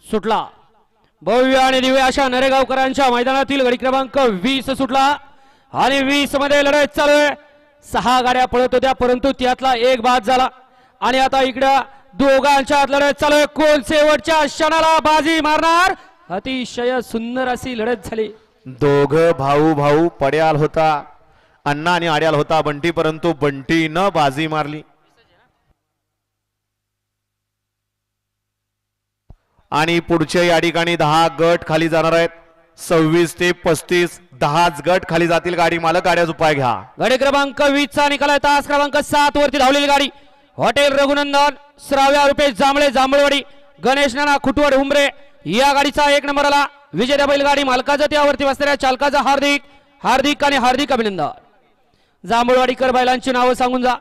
सुटला। भव्य आणि दिव्य अशा नरेगावकरांच्या मैदानातील गडी क्रमांक 20 सुटला आणि 20 मध्ये लढत चालू आहे। 6 गाड्या पळत होत्या परंतु त्यातला एक बाद झाला आणि आता इकडे दोघांच्यात लढत चालू आहे। कोण शेवटच्या क्षणाला बाजी मारणार, अतिशय सुंदर अशी लढत झाली। दोघ भाऊ पड्याल होता अण्णा आणि आड्याल होता बंटी, परंतु बंटी न बाजी मारली आणि पुढचे या ठिकाणी 10 गट खाली जाणार आहेत। 26 ते 35 10 गट खाली जातील। गाडी मालक गाड्याचा उपाय घ्या। गाडी क्रमांक 20 चा निकाल आहे। तास क्रमांक 7 वरती धावलेली गाडी हॉटेल रघुनंदन श्राव्या रुपये जांभळे जांभळवाडी गणेश नाना खुटवड उमरे या गाडीचा 1 नंबर आला। विजेत्या बैलगाडी मालकाचं त्यावरती बसणाऱ्या चालकाचं हार्दिक हार्दिक आणि हार्दिक अभिनंदन। जांभळवाडीकर बैलांची नावं सांगून जा।